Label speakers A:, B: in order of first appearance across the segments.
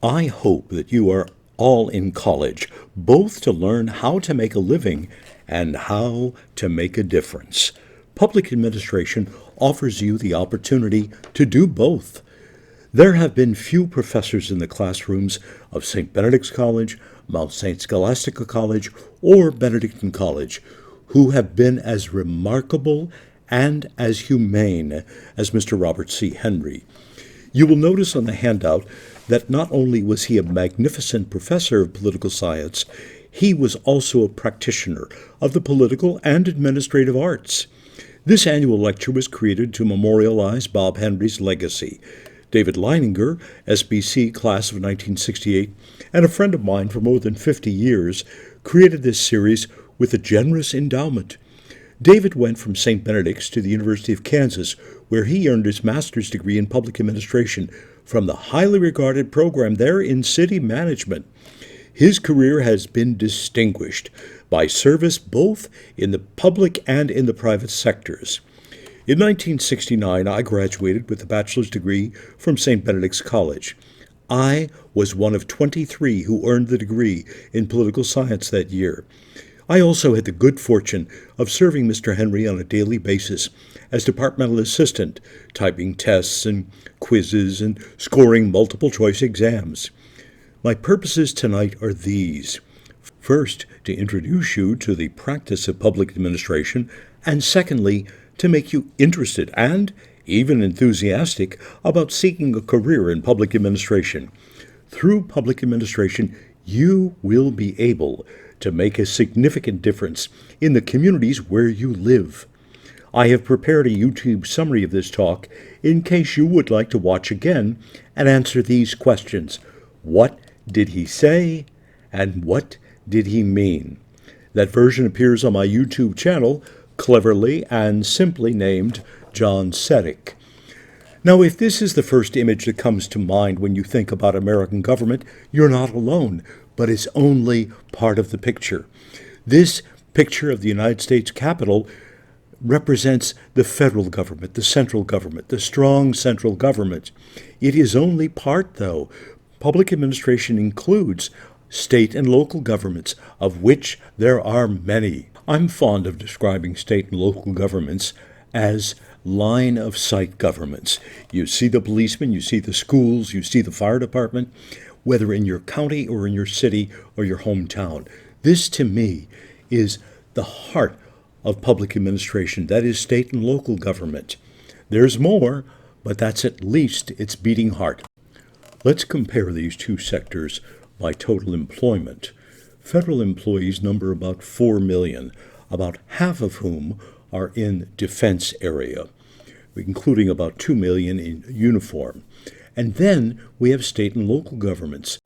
A: I hope that you are all in college, both to learn how to make a living and how to make a difference. Public administration offers you the opportunity to do both. There have been few professors in the classrooms of St. Benedict's College, Mount St. Scholastica College, or Benedictine College who have been as remarkable and as humane as Mr. Robert C. Henry. You will notice on the handout that not only was he a magnificent professor of political science, he was also a practitioner of the political and administrative arts. This annual lecture was created to memorialize Bob Henry's legacy. David Leininger, SBC class of 1968, and a friend of mine for more than 50 years, created this series with a generous endowment. David went from St. Benedict's to the University of Kansas, where he earned his master's degree in public administration from the highly regarded program there in city management. His career has been distinguished by service both in the public and in the private sectors. In 1969, I graduated with a bachelor's degree from St. Benedict's College. I was one of 23 who earned the degree in political science that year. I also had the good fortune of serving Mr. Henry on a daily basis as departmental assistant, typing tests and quizzes and scoring multiple-choice exams. My purposes tonight are these. First, to introduce you to the practice of public administration, and secondly, to make you interested and even enthusiastic about seeking a career in public administration. Through public administration, you will be able to make a significant difference in the communities where you live. I have prepared a YouTube summary of this talk in case you would like to watch again and answer these questions. What did he say, and what did he mean? That version appears on my YouTube channel, cleverly and simply named John Settich. Now, if this is the first image that comes to mind when you think about American government, you're not alone, but it's only part of the picture. This picture of the United States Capitol represents the federal government, the central government, the strong central government. It is only part, though. Public administration includes state and local governments, of which there are many. I'm fond of describing state and local governments as line-of-sight governments. You see the policemen, you see the schools, you see the fire department, whether in your county or in your city or your hometown. This, to me, is the heart of public administration. That is state and local government. There's more, but that's at least its beating heart. Let's compare these two sectors by total employment. Federal employees number about 4 million, about half of whom are in defense area, including about 2 million in uniform. And then we have state and local governments.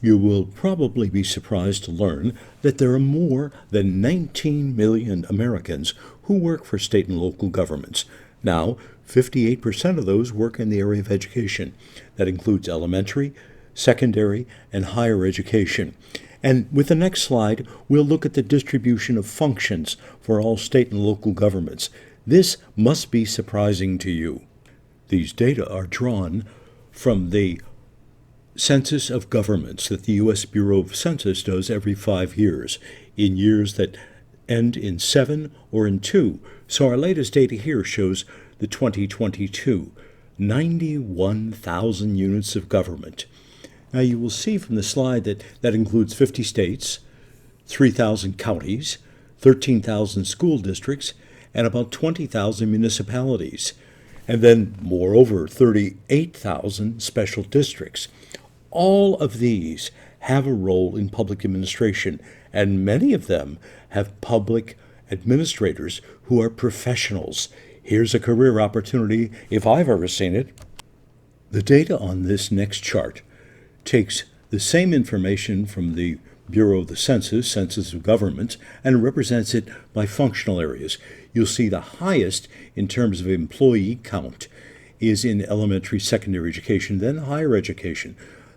A: You will probably be surprised to learn that there are more than 19 million Americans who work for state and local governments. Now, 58% of those work in the area of education. That includes elementary, secondary, and higher education. And with the next slide, we'll look at the distribution of functions for all state and local governments. This must be surprising to you. These data are drawn from the Census of Governments that the U.S. Bureau of Census does every 5 years, in years that end in 7 or in 2. So our latest data here shows the 2022, 91,000 units of government. Now you will see from the slide that that includes 50 states, 3,000 counties, 13,000 school districts, and about 20,000 municipalities. And then, moreover, 38,000 special districts. All of these have a role in public administration, and many of them have public administrators who are professionals. Here's a career opportunity if I've ever seen it. The data on this next chart takes the same information from the Bureau of the Census of Governments, and represents it by functional areas. You'll see the highest in terms of employee count is in elementary, secondary education, then higher education.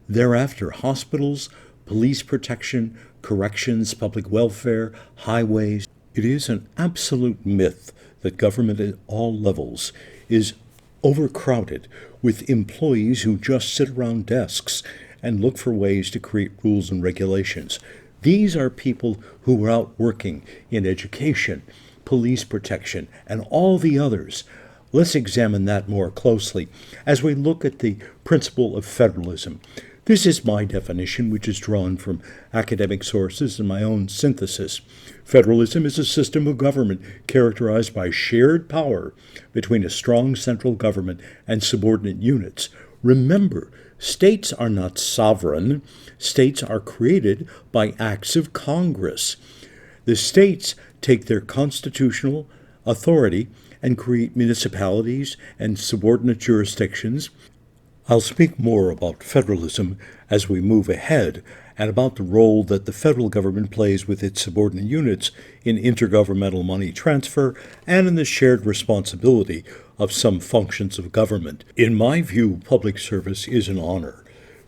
A: Thereafter, hospitals, police protection, corrections, public welfare, highways. It is an absolute myth that government at all levels is overcrowded with employees who just sit around desks and look for ways to create rules and regulations. These are people who are out working in education, police protection, and all the others. Let's examine that more closely as we look at the principle of federalism. This is my definition, which is drawn from academic sources and my own synthesis. Federalism is a system of government characterized by shared power between a strong central government and subordinate units. Remember, states are not sovereign. States are created by acts of Congress. The states take their constitutional authority and create municipalities and subordinate jurisdictions. I'll speak more about federalism as we move ahead and about the role that the federal government plays with its subordinate units in intergovernmental money transfer and in the shared responsibility of some functions of government. In my view, public service is an honor.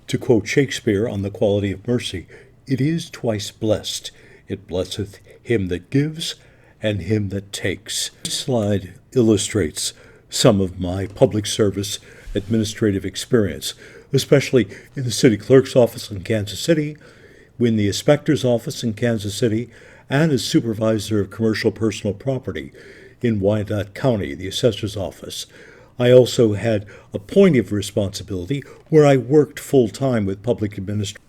A: To quote Shakespeare on the quality of mercy, it is twice blessed. It blesseth him that gives and him that takes. This slide illustrates some of my public service administrative experience, especially in the city clerk's office in Kansas City, in the inspector's office in Kansas City, and as supervisor of commercial personal property in Wyandotte County, the assessor's office. I also had a point of responsibility where I worked full-time with public administration.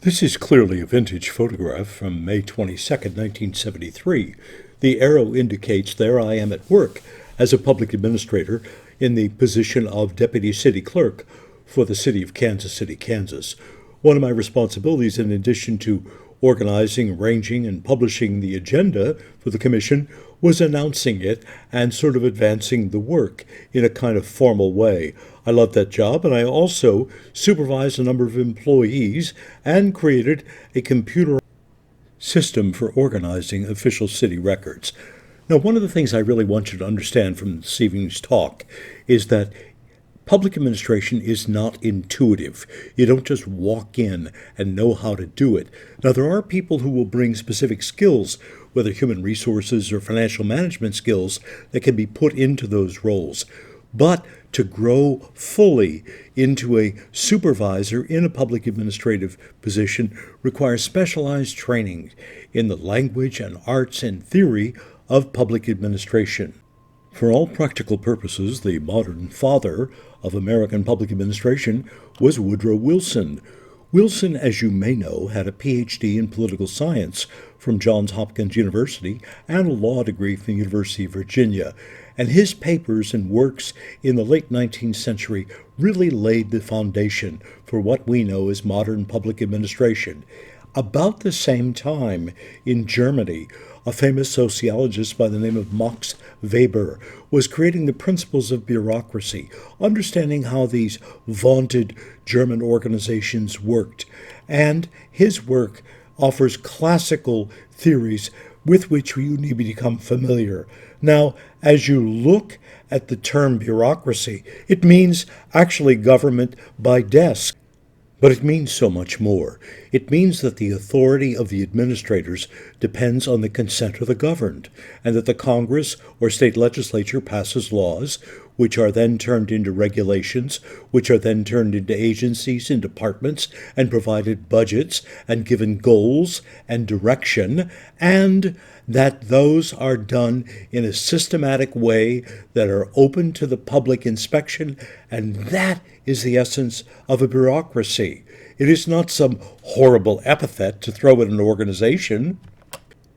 A: This is clearly a vintage photograph from May 22nd, 1973. The arrow indicates there I am at work as a public administrator in the position of Deputy City Clerk for the city of Kansas City, Kansas. One of my responsibilities, in addition to organizing, arranging, and publishing the agenda for the commission, was announcing it and sort of advancing the work in a kind of formal way. I loved that job, and I also supervised a number of employees and created a computer system for organizing official city records. Now, one of the things I really want you to understand from this evening's talk is that public administration is not intuitive. You don't just walk in and know how to do it. Now, there are people who will bring specific skills, whether human resources or financial management skills, that can be put into those roles. But to grow fully into a supervisor in a public administrative position requires specialized training in the language and arts and theory of public administration. For all practical purposes, the modern father of American public administration was Woodrow Wilson. Wilson, as you may know, had a Ph.D. in political science from Johns Hopkins University and a law degree from the University of Virginia. And his papers and works in the late 19th century really laid the foundation for what we know as modern public administration. About the same time, in Germany, a famous sociologist by the name of Max Weber was creating the principles of bureaucracy, understanding how these vaunted German organizations worked. And his work offers classical theories with which you need to become familiar. Now, as you look at the term bureaucracy, it means actually government by desk. But it means so much more. It means that the authority of the administrators depends on the consent of the governed, and that the Congress or state legislature passes laws, which are then turned into regulations, which are then turned into agencies and departments, and provided budgets, and given goals and direction, and that those are done in a systematic way that are open to the public inspection, and that is the essence of a bureaucracy. It is not some horrible epithet to throw at an organization.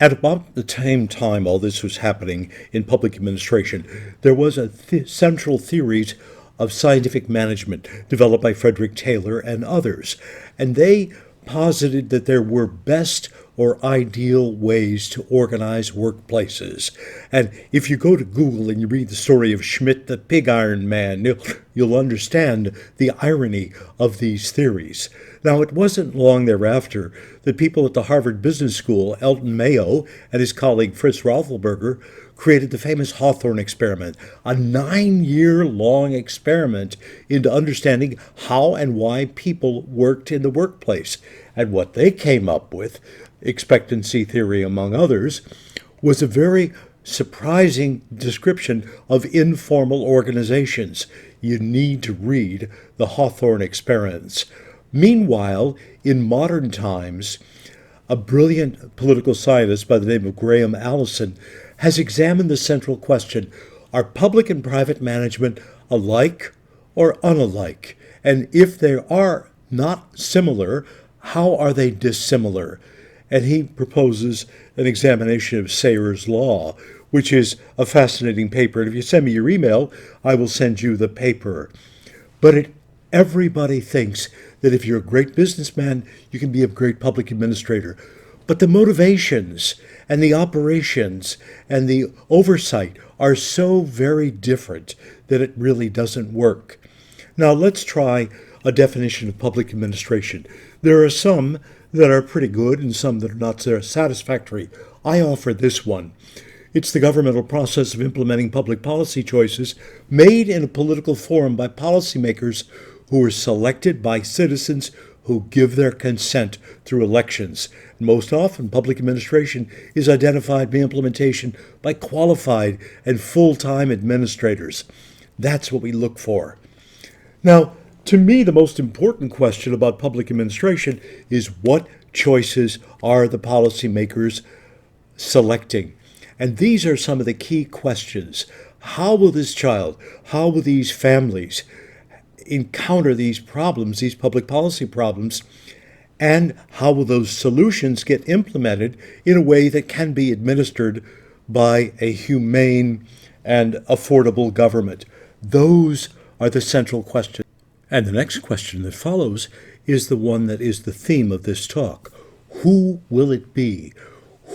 A: At about the same time all this was happening in public administration, there was a central theories of scientific management developed by Frederick Taylor and others, and they posited that there were best or ideal ways to organize workplaces. And if you go to Google and you read the story of Schmidt, the pig iron man, you'll understand the irony of these theories. Now, it wasn't long thereafter that people at the Harvard Business School, Elton Mayo and his colleague Fritz Rothelberger, created the famous Hawthorne experiment, a 9-year-long experiment into understanding how and why people worked in the workplace. And what they came up with, expectancy theory among others, was a very surprising description of informal organizations. You need to read the Hawthorne experiments. Meanwhile, in modern times, a brilliant political scientist by the name of Graham Allison has examined the central question: are public and private management alike or unalike? And if they are not similar, how are they dissimilar? And he proposes an examination of Sayre's law, which is a fascinating paper. And if you send me your email, I will send you the paper. But everybody thinks that if you're a great businessman, you can be a great public administrator. But the motivations and the operations and the oversight are so very different that it really doesn't work. Now let's try a definition of public administration. There are some that are pretty good and some that are not so satisfactory. I offer this one. It's the governmental process of implementing public policy choices made in a political forum by policymakers who are selected by citizens who give their consent through elections. Most often, public administration is identified by implementation by qualified and full-time administrators. That's what we look for. Now, to me, the most important question about public administration is what choices are the policymakers selecting? And these are some of the key questions. How will this child, how will these families encounter these problems, these public policy problems, and how will those solutions get implemented in a way that can be administered by a humane and affordable government? Those are the central questions. And the next question that follows is the one that is the theme of this talk. Who will it be?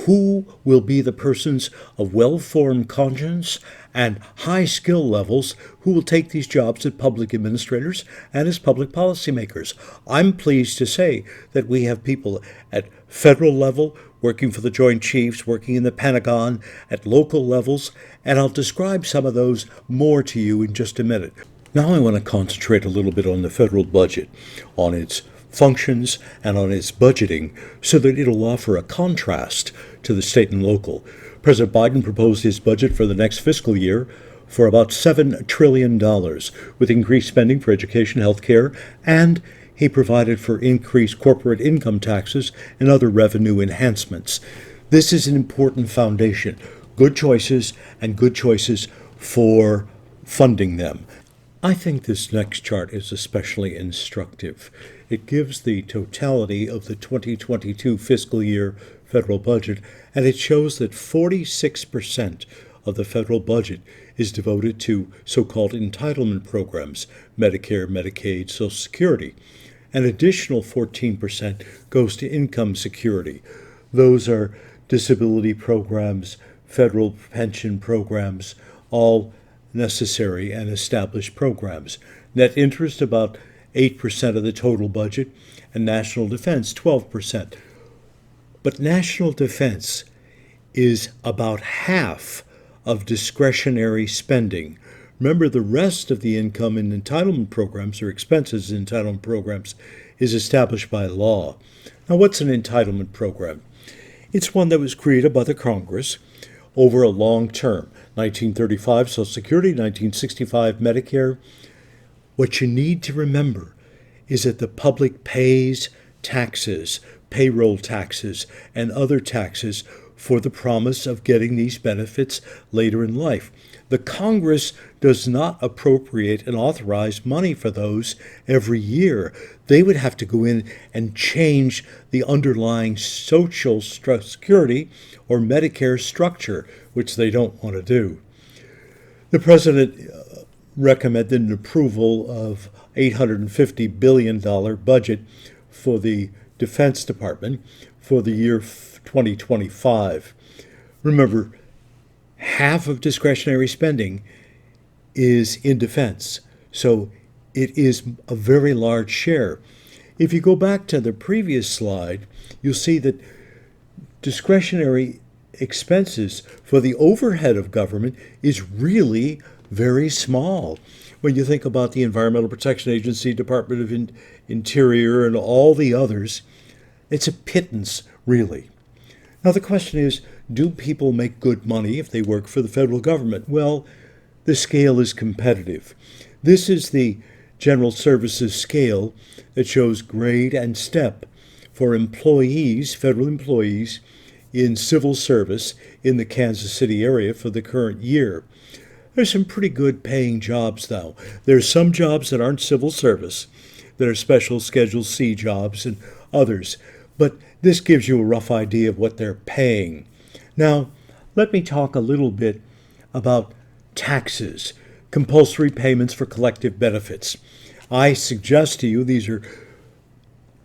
A: Who will be the persons of well-formed conscience and high skill levels who will take these jobs as public administrators and as public policymakers? I'm pleased to say that we have people at federal level working for the Joint Chiefs, working in the Pentagon, at local levels, and I'll describe some of those more to you in just a minute. Now I want to concentrate a little bit on the federal budget, on its functions and on its budgeting, so that it'll offer a contrast to the state and local. President Biden proposed his budget for the next fiscal year for about $7 trillion, with increased spending for education, health care, and he provided for increased corporate income taxes and other revenue enhancements. This is an important foundation. Good choices and good choices for funding them. I think this next chart is especially instructive. It gives the totality of the 2022 fiscal year federal budget, and it shows that 46% of the federal budget is devoted to so-called entitlement programs, Medicare, Medicaid, Social Security. An additional 14% goes to income security. Those are disability programs, federal pension programs, all necessary and established programs. Net interest, about 8% of the total budget, and national defense, 12%. But national defense is about half of discretionary spending. Remember, the rest of the income in entitlement programs or expenses in entitlement programs is established by law. Now, what's an entitlement program? It's one that was created by the Congress over a long term. 1935 Social Security, 1965 Medicare. What you need to remember is that the public pays taxes, payroll taxes, and other taxes for the promise of getting these benefits later in life. The Congress does not appropriate and authorize money for those every year. They would have to go in and change the underlying Social Security or Medicare structure, which they don't want to do. The president recommended an approval of $850 billion budget for the Defense Department for the year 2025. Remember, half of discretionary spending is in defense, so it is a very large share. If you go back to the previous slide, you'll see that discretionary expenses for the overhead of government is really very small. When you think about the Environmental Protection Agency, Department of Interior, and all the others, it's a pittance, really. Now the question is, do people make good money if they work for the federal government? Well, the scale is competitive. This is the general services scale that shows grade and step for employees, federal employees, in civil service in the Kansas City area for the current year. There's some pretty good paying jobs, though. There's some jobs that aren't civil service, that are special Schedule C jobs and others, but this gives you a rough idea of what they're paying. Now, let me talk a little bit about taxes, compulsory payments for collective benefits. I suggest to you these are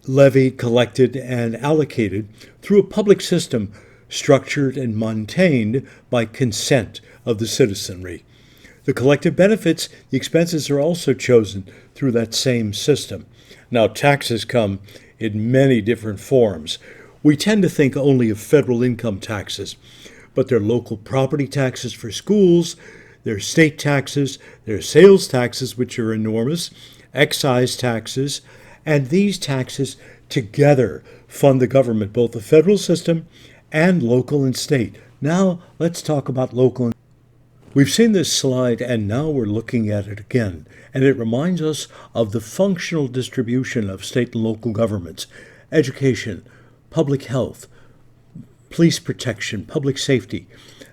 A: levied, collected, and allocated through a public system structured and maintained by consent of the citizenry. The collective benefits, the expenses are also chosen through that same system. Now, taxes come in many different forms. We tend to think only of federal income taxes, but there are local property taxes for schools, there are state taxes, there are sales taxes, which are enormous, excise taxes, and these taxes together fund the government, both the federal system and local and state. Now, let's talk about local. We've seen this slide, and now we're looking at it again, and it reminds us of the functional distribution of state and local governments: education, public health, police protection, public safety.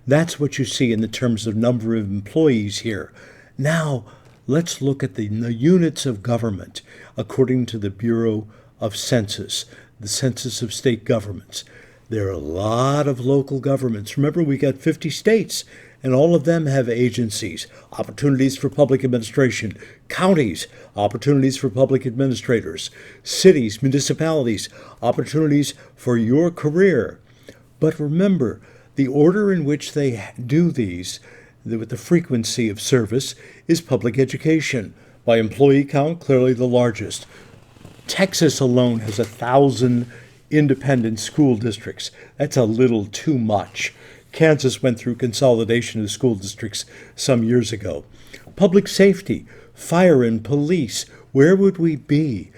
A: That's what you see in the terms of number of employees here. Now, let's look at the units of government according to the Bureau of Census, the Census of State Governments. There are a lot of local governments. Remember, we got 50 states, and all of them have agencies, opportunities for public administration, counties, opportunities for public administrators, cities, municipalities, opportunities for your career. But remember, the order in which they do these, with the frequency of service, is public education. By employee count, clearly the largest. Texas alone has 1,000 independent school districts. That's a little too much. Kansas went through consolidation of school districts some years ago. Public safety, fire and police, where would we be?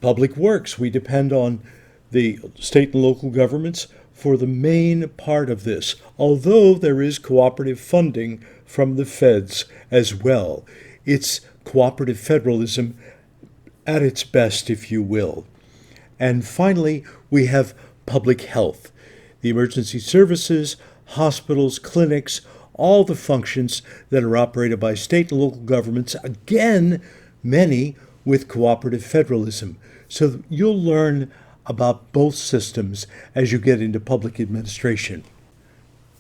A: Public works, we depend on the state and local governments for the main part of this, although there is cooperative funding from the feds as well. It's cooperative federalism at its best, if you will. And finally, we have public health, the emergency services, hospitals, clinics, all the functions that are operated by state and local governments, again, many with cooperative federalism. So you'll learn about both systems as you get into public administration.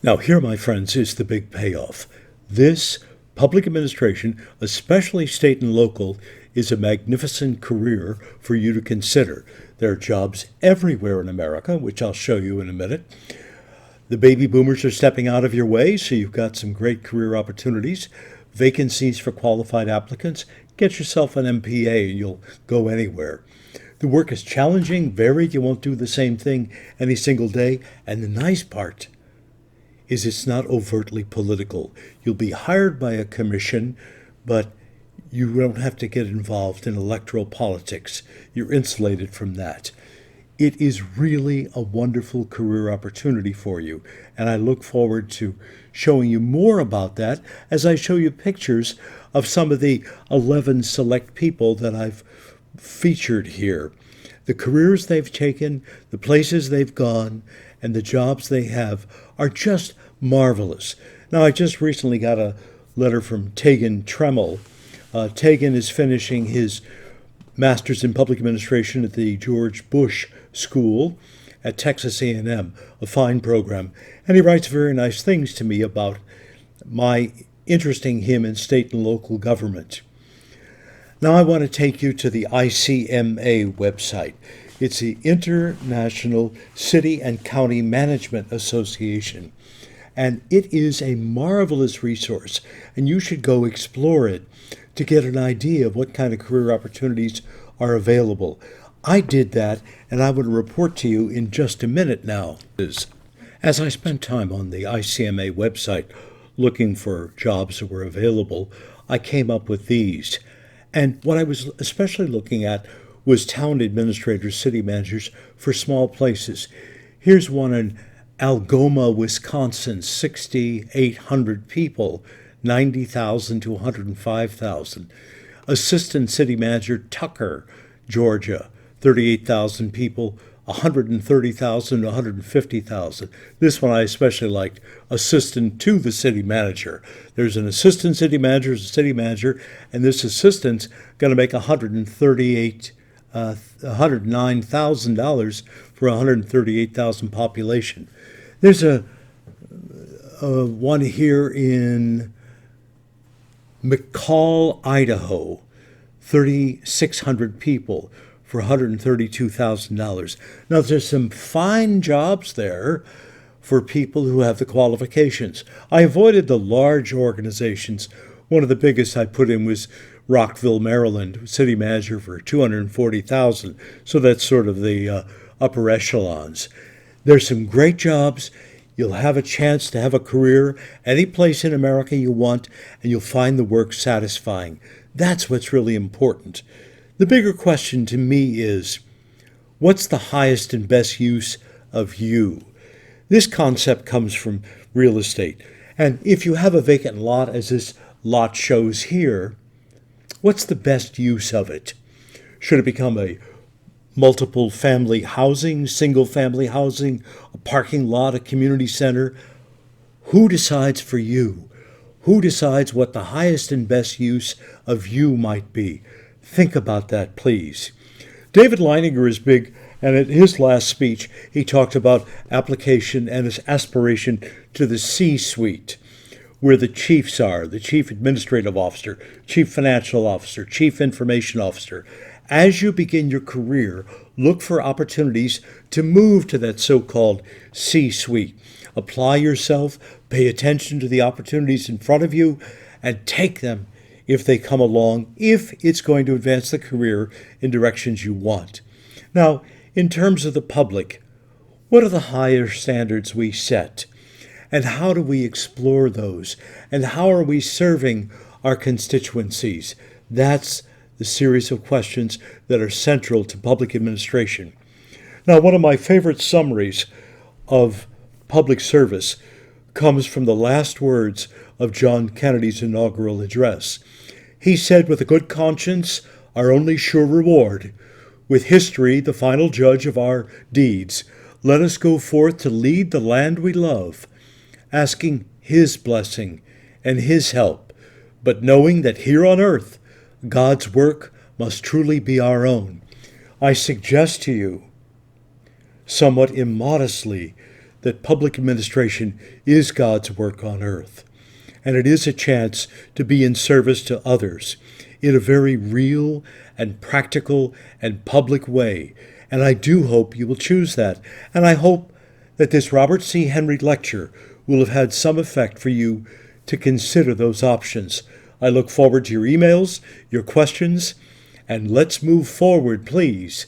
A: Now, here, my friends, is the big payoff. This public administration, especially state and local, is a magnificent career for you to consider. There are jobs everywhere in America, which I'll show you in a minute. The baby boomers are stepping out of your way, so you've got some great career opportunities. Vacancies for qualified applicants. Get yourself an MPA and you'll go anywhere. The work is challenging, varied. You won't do the same thing any single day. And the nice part is it's not overtly political. You'll be hired by a commission, but you don't have to get involved in electoral politics. You're insulated from that. It is really a wonderful career opportunity for you, and I look forward to showing you more about that as I show you pictures of some of the 11 select people that I've featured here. The careers they've taken, the places they've gone, and the jobs they have are just marvelous. Now, I just recently got a letter from Tegan Tremmel. Tegan is finishing his Master's in Public Administration at the George Bush School at Texas A&M, a fine program. And he writes very nice things to me about my interesting him in state and local government. Now I want to take you to the ICMA website. It's the International City and County Management Association. And it is a marvelous resource, and you should go explore it to get an idea of what kind of career opportunities are available. I did that, and I would report to you in just a minute now. As I spent time on the ICMA website looking for jobs that were available, I came up with these. And what I was especially looking at was town administrators, city managers for small places. Here's one in Algoma, Wisconsin, 6,800 people, 90,000 to 105,000. Assistant City Manager, Tucker, Georgia, 38,000 people, 130,000 to 150,000. This one I especially liked, assistant to the city manager. There's an assistant city manager, a city manager, and this assistant's going to make $109,000 for 138,000 population. There's a one here in McCall, Idaho, 3,600 people for $132,000. Now, there's some fine jobs there for people who have the qualifications. I avoided the large organizations. One of the biggest I put in was Rockville, Maryland, city manager for $240,000. So that's sort of the upper echelons. There's some great jobs. You'll have a chance to have a career any place in America you want, and you'll find the work satisfying. That's what's really important. The bigger question to me is, what's the highest and best use of you? This concept comes from real estate. And if you have a vacant lot, as this lot shows here, what's the best use of it? Should it become a multiple family housing, single family housing, a parking lot, a community center? Who decides for you? Who decides what the highest and best use of you might be? Think about that, please. David Leininger is big, and at his last speech, he talked about application and his aspiration to the C-suite, where the chiefs are, the chief administrative officer, chief financial officer, chief information officer. As you begin your career, look for opportunities to move to that so-called C-suite. Apply yourself, pay attention to the opportunities in front of you, and take them if they come along, if it's going to advance the career in directions you want. Now, in terms of the public, what are the higher standards we set? And how do we explore those? And how are we serving our constituencies? That's the series of questions that are central to public administration. Now, one of my favorite summaries of public service comes from the last words of John Kennedy's inaugural address. He said, "With a good conscience, our only sure reward, with history the final judge of our deeds, let us go forth to lead the land we love, asking His blessing and His help, but knowing that here on earth God's work must truly be our own." I suggest to you, somewhat immodestly, that public administration is God's work on earth, and it is a chance to be in service to others in a very real and practical and public way. And I do hope you will choose that. And I hope that this Robert C. Henry lecture will have had some effect for you to consider those options. I look forward to your emails, your questions, and let's move forward, please.